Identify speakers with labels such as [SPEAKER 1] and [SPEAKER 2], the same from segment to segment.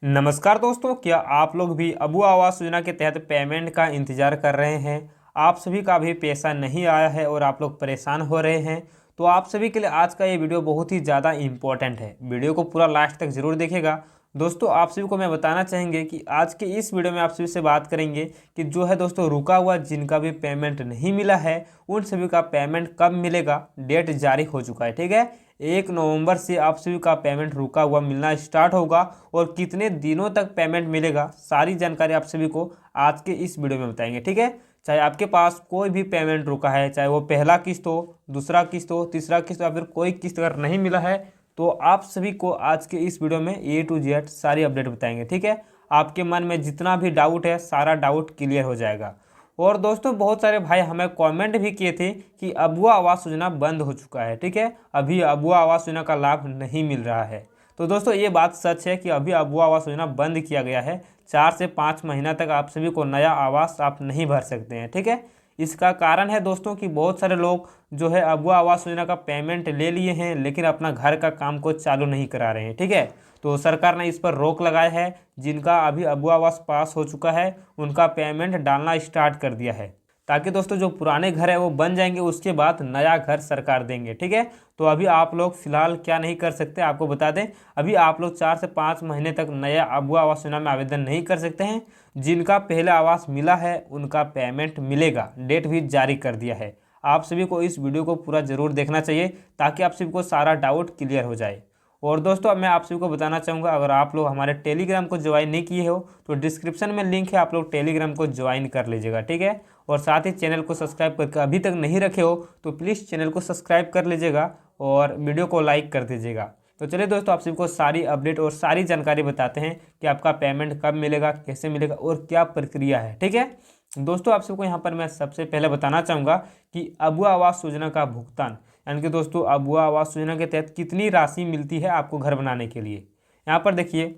[SPEAKER 1] नमस्कार दोस्तों, क्या आप लोग भी अबू आवास योजना के तहत पेमेंट का इंतजार कर रहे हैं। आप सभी का भी पैसा नहीं आया है और आप लोग परेशान हो रहे हैं। तो आप सभी के लिए आज का ये वीडियो बहुत ही ज़्यादा इम्पोर्टेंट है। वीडियो को पूरा लास्ट तक जरूर देखिएगा। दोस्तों, आप सभी को मैं बताना चाहेंगे कि आज के इस वीडियो में आप सभी से बात करेंगे कि जो है दोस्तों रुका हुआ जिनका भी पेमेंट नहीं मिला है उन सभी का पेमेंट कब मिलेगा। डेट जारी हो चुका है, ठीक है। 1 नवंबर से आप सभी का पेमेंट रुका हुआ मिलना स्टार्ट होगा और कितने दिनों तक पेमेंट मिलेगा, सारी जानकारी आप सभी को आज के इस वीडियो में बताएंगे, ठीक है। चाहे आपके पास कोई भी पेमेंट रुका है, चाहे वो पहला किस्त हो, दूसरा किस्त हो, तीसरा किस्त हो या फिर कोई किस्त अगर नहीं मिला है, तो आप सभी को आज के इस वीडियो में A to Z सारी अपडेट बताएंगे, ठीक है। आपके मन में जितना भी डाउट है सारा डाउट क्लियर हो जाएगा। और दोस्तों, बहुत सारे भाई हमें कमेंट भी किए थे कि अबुआ आवास योजना बंद हो चुका है, ठीक है। अभी अबुआ आवास योजना का लाभ नहीं मिल रहा है। तो दोस्तों, ये बात सच है कि अभी अबुआ आवास योजना बंद किया गया है। 4 से 5 महीना तक आप सभी को नया आवास आप नहीं भर सकते हैं, ठीक है। इसका कारण है दोस्तों कि बहुत सारे लोग जो है अबुआ आवास योजना का पेमेंट ले लिए हैं लेकिन अपना घर का काम को चालू नहीं करा रहे हैं, ठीक है। तो सरकार ने इस पर रोक लगाया है। जिनका अभी अबुआ आवास पास हो चुका है उनका पेमेंट डालना स्टार्ट कर दिया है, ताकि दोस्तों जो पुराने घर है वो बन जाएंगे, उसके बाद नया घर सरकार देंगे, ठीक है। तो अभी आप लोग फिलहाल क्या नहीं कर सकते, आपको बता दें, अभी आप लोग 4 से 5 महीने तक नया अबुआ आवास योजना में आवेदन नहीं कर सकते हैं। जिनका पहले आवास मिला है उनका पेमेंट मिलेगा, डेट भी जारी कर दिया है। आप सभी को इस वीडियो को पूरा जरूर देखना चाहिए ताकि आप सभी को सारा डाउट क्लियर हो जाए। और दोस्तों, अब मैं आप सभी को बताना चाहूँगा, अगर आप लोग हमारे टेलीग्राम को ज्वाइन नहीं किए हो तो डिस्क्रिप्शन में लिंक है, आप लोग टेलीग्राम को ज्वाइन कर लीजिएगा, ठीक है। और साथ ही चैनल को सब्सक्राइब करके अभी तक नहीं रखे हो तो प्लीज़ चैनल को सब्सक्राइब कर लीजिएगा और वीडियो को लाइक कर दीजिएगा। तो चलिए दोस्तों, आप सभी को सारी अपडेट और सारी जानकारी बताते हैं कि आपका पेमेंट कब मिलेगा, कैसे मिलेगा और क्या प्रक्रिया है, ठीक है। दोस्तों, आप सबको यहाँ पर मैं सबसे पहले बताना चाहूँगा कि अबुआ आवास योजना का भुगतान, यानी कि दोस्तों अबुआ आवास योजना के तहत कितनी राशि मिलती है आपको घर बनाने के लिए। यहाँ पर देखिए,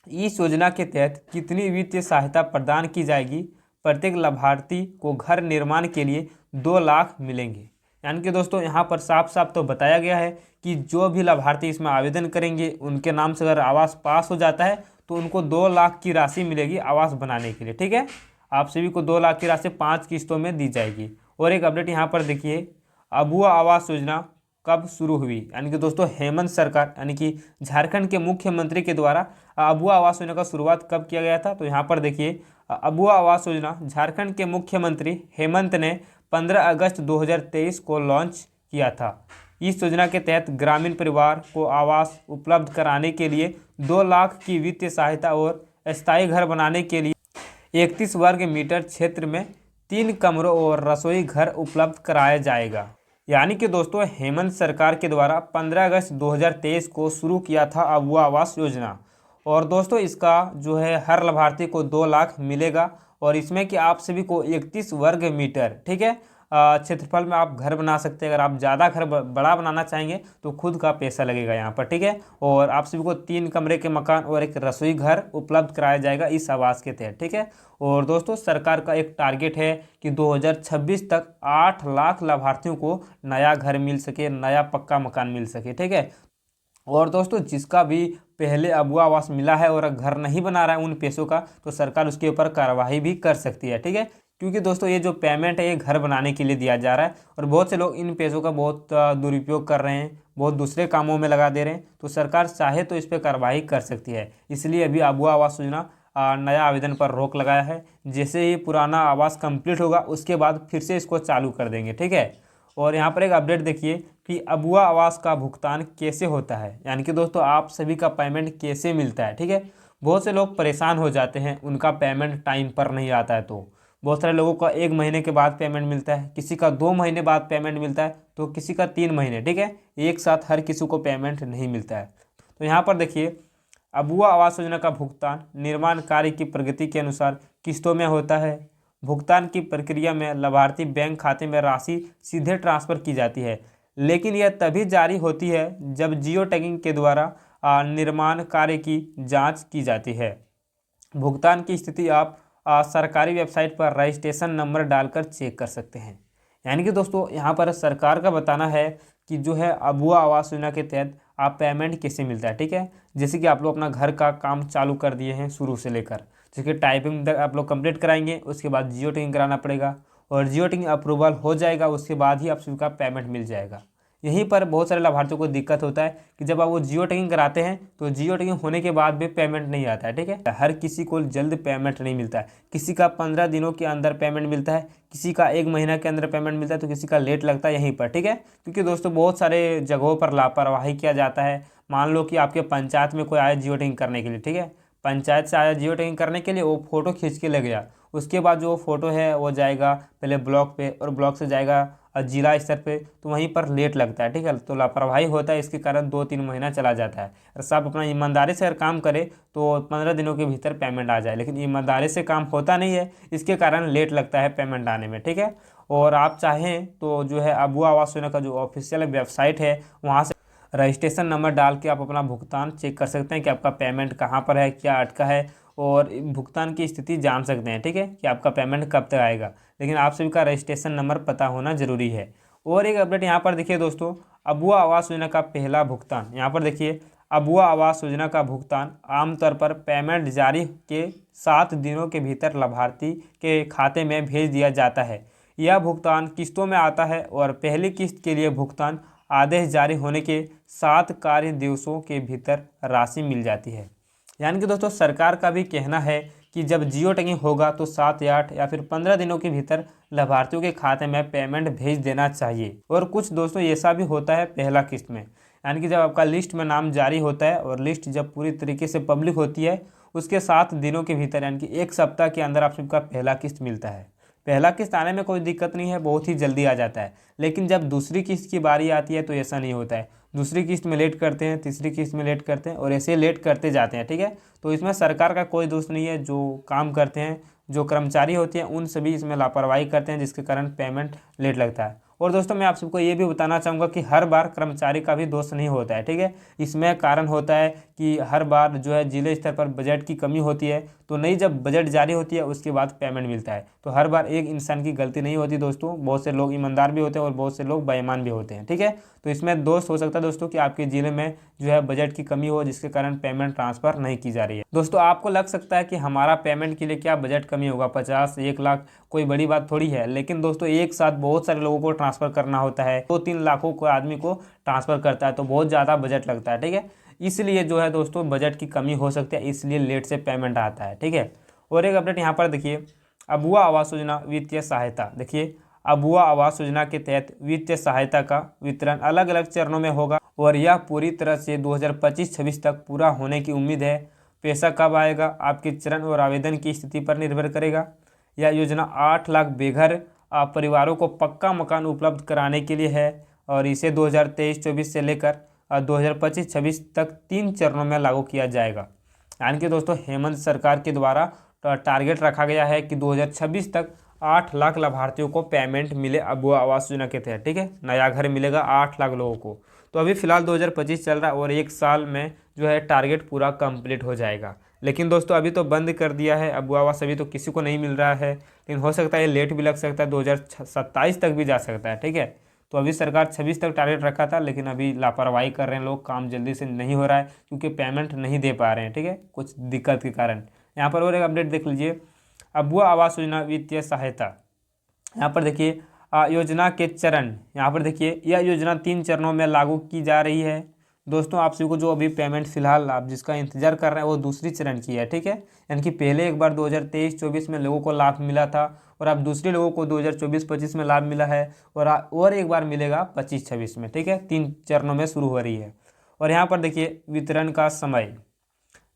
[SPEAKER 1] इस योजना के तहत कितनी वित्तीय सहायता प्रदान की जाएगी। प्रत्येक लाभार्थी को घर निर्माण के लिए 2 लाख मिलेंगे। यानी कि दोस्तों यहाँ पर साफ साफ तो बताया गया है कि जो भी लाभार्थी इसमें आवेदन करेंगे उनके नाम से अगर आवास पास हो जाता है तो उनको 2 लाख की राशि मिलेगी आवास बनाने के लिए, ठीक है। आप सभी को 2 लाख की राशि 5 किस्तों में दी जाएगी। और एक अपडेट यहाँ पर देखिए, अबुआ आवास योजना कब शुरू हुई, यानी कि दोस्तों हेमंत सरकार यानी कि झारखंड के मुख्यमंत्री के द्वारा अबुआ आवास योजना का शुरुआत कब किया गया था। तो यहाँ पर देखिए, अबुआ आवास योजना झारखंड के मुख्यमंत्री हेमंत ने 15 अगस्त 2023 को लॉन्च किया था। इस योजना के तहत ग्रामीण परिवार को आवास उपलब्ध कराने के लिए 2 लाख की वित्तीय सहायता और अस्थायी घर बनाने के लिए 31 वर्ग मीटर क्षेत्र में 3 कमरों और रसोई घर उपलब्ध कराया जाएगा। यानी कि दोस्तों हेमंत सरकार के द्वारा 15 अगस्त 2023 को शुरू किया था अबुआ आवास योजना। और दोस्तों इसका जो है हर लाभार्थी को 2 लाख मिलेगा और इसमें कि आप सभी को 31 वर्ग मीटर, ठीक है, क्षेत्रफल में आप घर बना सकते हैं। अगर आप ज़्यादा घर बड़ा बनाना चाहेंगे तो खुद का पैसा लगेगा यहाँ पर, ठीक है। और आप सभी को 3 कमरे के मकान और एक रसोई घर उपलब्ध कराया जाएगा इस आवास के तहत, ठीक है। और दोस्तों सरकार का एक टारगेट है कि 2026 तक 8 लाख लाभार्थियों को नया घर मिल सके, नया पक्का मकान मिल सके, ठीक है। और दोस्तों जिसका भी पहले अबुआ आवास मिला है और घर नहीं बना रहा है उन पैसों का, तो सरकार उसके ऊपर कार्रवाई भी कर सकती है, ठीक है। क्योंकि दोस्तों ये जो पेमेंट है ये घर बनाने के लिए दिया जा रहा है और बहुत से लोग इन पैसों का बहुत दुरुपयोग कर रहे हैं, बहुत दूसरे कामों में लगा दे रहे हैं। तो सरकार चाहे तो इस पर कार्रवाई कर सकती है। इसलिए अभी अबुआ आवास योजना नया आवेदन पर रोक लगाया है। जैसे ही पुराना आवास कंप्लीट होगा उसके बाद फिर से इसको चालू कर देंगे, ठीक है। और यहाँ पर एक अपडेट देखिए कि अबुआ आवास का भुगतान कैसे होता है, यानी कि दोस्तों आप सभी का पेमेंट कैसे मिलता है, ठीक है। बहुत से लोग परेशान हो जाते हैं, उनका पेमेंट टाइम पर नहीं आता है। तो बहुत सारे लोगों का 1 महीने के बाद पेमेंट मिलता है, किसी का 2 महीने बाद पेमेंट मिलता है, तो किसी का 3 महीने, ठीक है। एक साथ हर किसी को पेमेंट नहीं मिलता है। तो यहाँ पर देखिए, अबुआ आवास योजना का भुगतान निर्माण कार्य की प्रगति के अनुसार किस्तों में होता है। भुगतान की प्रक्रिया में लाभार्थी बैंक खाते में राशि सीधे ट्रांसफर की जाती है, लेकिन यह तभी जारी होती है जब जियो टैगिंग के द्वारा निर्माण कार्य की जांच की जाती है। भुगतान की स्थिति आप सरकारी वेबसाइट पर रजिस्ट्रेशन नंबर डालकर चेक कर सकते हैं। यानी कि दोस्तों यहाँ पर सरकार का बताना है कि जो है अबुआ आवास योजना के तहत आप पेमेंट कैसे मिलता है, ठीक है। जैसे कि आप लोग अपना घर का काम चालू कर दिए हैं शुरू से लेकर, जैसे कि टाइपिंग तक आप लोग कंप्लीट कराएंगे, उसके बाद जियो टैगिंग कराना पड़ेगा और जियो टैगिंग अप्रूवल हो जाएगा, उसके बाद ही आप सभी का पेमेंट मिल जाएगा। यहीं पर बहुत सारे लाभार्थियों को दिक्कत होता है कि जब आप वो जियो टैगिंग कराते हैं तो जियो टैगिंग होने के बाद भी पेमेंट नहीं आता है, ठीक है। हर किसी को जल्द पेमेंट नहीं मिलता है, किसी का 15 दिनों के अंदर पेमेंट मिलता है, किसी का 1 महीना के अंदर पेमेंट मिलता है, तो किसी का लेट लगता है यहीं पर, ठीक है। क्योंकि दोस्तों बहुत सारे जगहों पर लापरवाही किया जाता है। मान लो कि आपके पंचायत में कोई आया जियो टैगिंग करने के लिए, ठीक है, पंचायत से आया जियो टैगिंग करने के लिए, वो फ़ोटो खींच के ले गया, उसके बाद जो फ़ोटो है वो जाएगा पहले ब्लॉक पे और ब्लॉक से जाएगा जिला स्तर पे, तो वहीं पर लेट लगता है, ठीक है। तो लापरवाही होता है, इसके कारण 2-3 महीना चला जाता है। और सब अपना ईमानदारी से अगर काम करे तो 15 दिनों के भीतर पेमेंट आ जाए, लेकिन ईमानदारी से काम होता नहीं है, इसके कारण लेट लगता है पेमेंट आने में, ठीक है। और आप चाहें तो जो है अबुआ आवास योजना का जो ऑफिशियल वेबसाइट है वहाँ से रजिस्ट्रेशन नंबर डाल के आप अपना भुगतान चेक कर सकते हैं कि आपका पेमेंट कहाँ पर है, क्या अटका है, और भुगतान की स्थिति जान सकते हैं, ठीक है, कि आपका पेमेंट कब तक आएगा। लेकिन आप सभी का रजिस्ट्रेशन नंबर पता होना जरूरी है। और एक अपडेट यहाँ पर देखिए दोस्तों, अबुआ आवास योजना का पहला भुगतान, यहाँ पर देखिए अबुआ आवास योजना का भुगतान आमतौर पर पेमेंट जारी के 7 दिनों के भीतर लाभार्थी के खाते में भेज दिया जाता है। यह भुगतान किस्तों में आता है और पहली किस्त के लिए भुगतान आदेश जारी होने के 7 कार्य दिवसों के भीतर राशि मिल जाती है। यानी कि दोस्तों सरकार का भी कहना है कि जब जियो टैगिंग होगा तो 7 या 8 या फिर 15 दिनों के भीतर लाभार्थियों के खाते में पेमेंट भेज देना चाहिए। और कुछ दोस्तों ऐसा भी होता है पहला किस्त में, यानी कि जब आपका लिस्ट में नाम जारी होता है और लिस्ट जब पूरी तरीके से पब्लिक होती है उसके 7 दिनों के भीतर यानी कि 1 सप्ताह के अंदर आप सबका पहला किस्त मिलता है। पहला किस्त आने में कोई दिक्कत नहीं है, बहुत ही जल्दी आ जाता है। लेकिन जब दूसरी किस्त की बारी आती है तो ऐसा नहीं होता है, दूसरी किस्त में लेट करते हैं, तीसरी किस्त में लेट करते हैं और ऐसे लेट करते जाते हैं, ठीक है। तो इसमें सरकार का कोई दोष नहीं है, जो काम करते हैं, जो कर्मचारी होते हैं उन सभी इसमें लापरवाही करते हैं, जिसके कारण पेमेंट लेट लगता है। और दोस्तों मैं आप सबको ये भी बताना चाहूँगा कि हर बार कर्मचारी का भी दोष नहीं होता है, ठीक है। इसमें कारण होता है कि हर बार जो है जिले स्तर पर बजट की कमी होती है, तो नई जब बजट जारी होती है उसके बाद पेमेंट मिलता है। तो हर बार एक इंसान की गलती नहीं होती दोस्तों, बहुत से लोग ईमानदार भी होते हैं और बहुत से लोग बेईमान भी होते हैं, ठीक है। तो इसमें दोष हो सकता है दोस्तों कि आपके ज़िले में जो है बजट की कमी हो, जिसके कारण पेमेंट ट्रांसफ़र नहीं की जा रही है। दोस्तों आपको लग सकता है कि हमारा पेमेंट के लिए क्या बजट कमी होगा, 50 1 लाख कोई बड़ी बात थोड़ी है। लेकिन दोस्तों एक साथ बहुत सारे लोगों को ट्रांसफ़र करना होता है, 2-3 लाखों को आदमी को ट्रांसफ़र करता है, तो बहुत ज़्यादा बजट लगता है, ठीक है। इसलिए जो है दोस्तों बजट की कमी हो सकती है, इसलिए लेट से पेमेंट आता है, ठीक है। और एक अपडेट यहाँ पर देखिए, अबुआ आवास योजना वित्तीय सहायता, देखिए अबुआ आवास योजना के तहत वित्तीय सहायता का वितरण अलग अलग चरणों में होगा और यह पूरी तरह से 2025-26 तक पूरा होने की उम्मीद है। पैसा कब आएगा आपके चरण और आवेदन की स्थिति पर निर्भर करेगा। यह योजना 8 लाख बेघर परिवारों को पक्का मकान उपलब्ध कराने के लिए है और इसे 2023-24 से लेकर 2025-26 तक 3 चरणों में लागू किया जाएगा। यानी कि दोस्तों हेमंत सरकार के द्वारा टारगेट रखा गया है कि 2026 तक 8 लाख लाभार्थियों को पेमेंट मिले अबुआ आवास योजना के तहत, ठीक है। नया घर मिलेगा 8 लाख लोगों को। तो अभी फिलहाल 2025 चल रहा है और 1 साल में जो है टारगेट पूरा कंप्लीट हो जाएगा। लेकिन दोस्तों अभी तो बंद कर दिया है अबुआ आवास, अभी तो किसी को नहीं मिल रहा है, लेकिन हो सकता है ये लेट भी लग सकता है, 2027 तक भी जा सकता है, ठीक है। तो अभी सरकार 26 तक टारगेट रखा था, लेकिन अभी लापरवाही कर रहे हैं लोग, काम जल्दी से नहीं हो रहा है क्योंकि पेमेंट नहीं दे पा रहे हैं, ठीक है, कुछ दिक्कत के कारण। यहाँ पर और एक अपडेट देख लीजिए, अबुआ आवास योजना वित्तीय सहायता, यहाँ पर देखिए योजना के चरण, यहाँ पर देखिए यह योजना 3 चरणों में लागू की जा रही है। दोस्तों आप सभी को जो अभी पेमेंट फिलहाल आप जिसका इंतजार कर रहे हैं वो दूसरी चरण की है, ठीक है। यानी कि पहले एक बार 2023-24 में लोगों को लाभ मिला था और अब दूसरे लोगों को 2024-25 में लाभ मिला है और एक बार मिलेगा 25-26 में, ठीक है। 3 चरणों में शुरू हो रही है। और यहाँ पर देखिए वितरण का समय,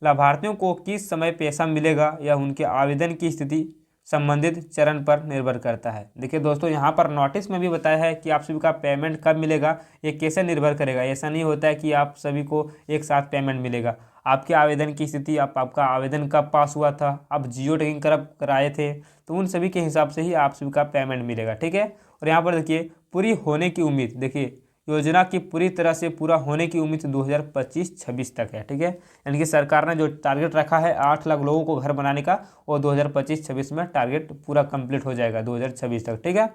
[SPEAKER 1] लाभार्थियों को किस समय पैसा मिलेगा यह उनके आवेदन की स्थिति संबंधित चरण पर निर्भर करता है। देखिए दोस्तों यहाँ पर नोटिस में भी बताया है कि आप सभी का पेमेंट कब मिलेगा, ये कैसे निर्भर करेगा। ऐसा नहीं होता है कि आप सभी को एक साथ पेमेंट मिलेगा। आपके आवेदन की स्थिति, आपका आवेदन कब पास हुआ था, आप जियो टैगिंग कब कराए थे, तो उन सभी के हिसाब से ही आप सभी का पेमेंट मिलेगा, ठीक है। और यहाँ पर देखिए पूरी होने की उम्मीद, देखिए योजना की पूरी तरह से पूरा होने की उम्मीद 2025-26 तक है, ठीक है। यानी कि सरकार ने जो टारगेट रखा है 8 लाख लोगों को घर बनाने का, वो 2025-26 में टारगेट पूरा कंप्लीट हो जाएगा 2026 तक, ठीक है।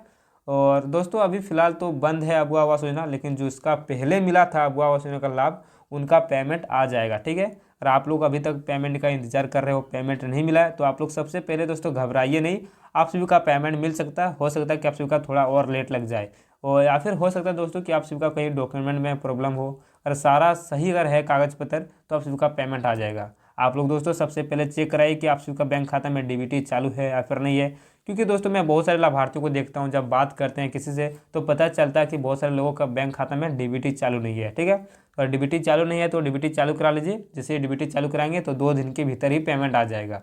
[SPEAKER 1] और दोस्तों अभी फिलहाल तो बंद है अबुआ आवास योजना, लेकिन जो इसका पहले मिला था अबुआ आवास योजना का लाभ उनका पेमेंट आ जाएगा। ठीक है, और आप लोग अभी तक पेमेंट का इंतजार कर रहे हो, पेमेंट नहीं मिला है, तो आप लोग सबसे पहले दोस्तों घबराइए नहीं, आप सभी का पेमेंट मिल सकता है। हो सकता है कि आप सभी का थोड़ा और लेट लग जाए, और या फिर हो सकता है दोस्तों कि आप सभी का कहीं डॉक्यूमेंट में प्रॉब्लम हो। अगर सारा सही अगर है कागज़ पत्र तो आप सभी का पेमेंट आ जाएगा। आप लोग दोस्तों सबसे पहले चेक कराइए कि आप सभी का बैंक खाता में डीबीटी चालू है या फिर नहीं है, क्योंकि दोस्तों मैं बहुत सारे लाभार्थियों को देखता हूं, जब बात करते हैं किसी से तो पता चलता है कि बहुत सारे लोगों का बैंक खाता में डीबीटी चालू नहीं है। ठीक है, और डीबीटी चालू नहीं है तो डीबीटी चालू करा लीजिए। जैसे डीबीटी चालू कराएंगे तो 2 दिन के भीतर ही पेमेंट आ जाएगा।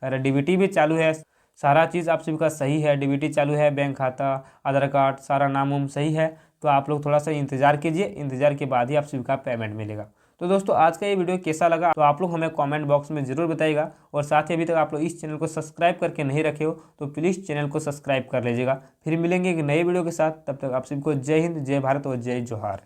[SPEAKER 1] अगर डीबीटी भी चालू है, सारा चीज़ आप सभी का सही है, डीबीटी चालू है, बैंक खाता, आधार कार्ड, सारा नाम उम सही है, तो आप लोग थोड़ा सा इंतजार कीजिए, इंतजार के बाद ही आप सभी का पेमेंट मिलेगा। तो दोस्तों आज का ये वीडियो कैसा लगा तो आप लोग हमें कमेंट बॉक्स में ज़रूर बताइएगा, और साथ ही अभी तक आप लोग इस चैनल को सब्सक्राइब करके नहीं रखे हो तो प्लीज़ चैनल को सब्सक्राइब कर लीजिएगा। फिर मिलेंगे एक नए वीडियो के साथ, तब तक आप सभी को जय हिंद, जय भारत और जय जोहार।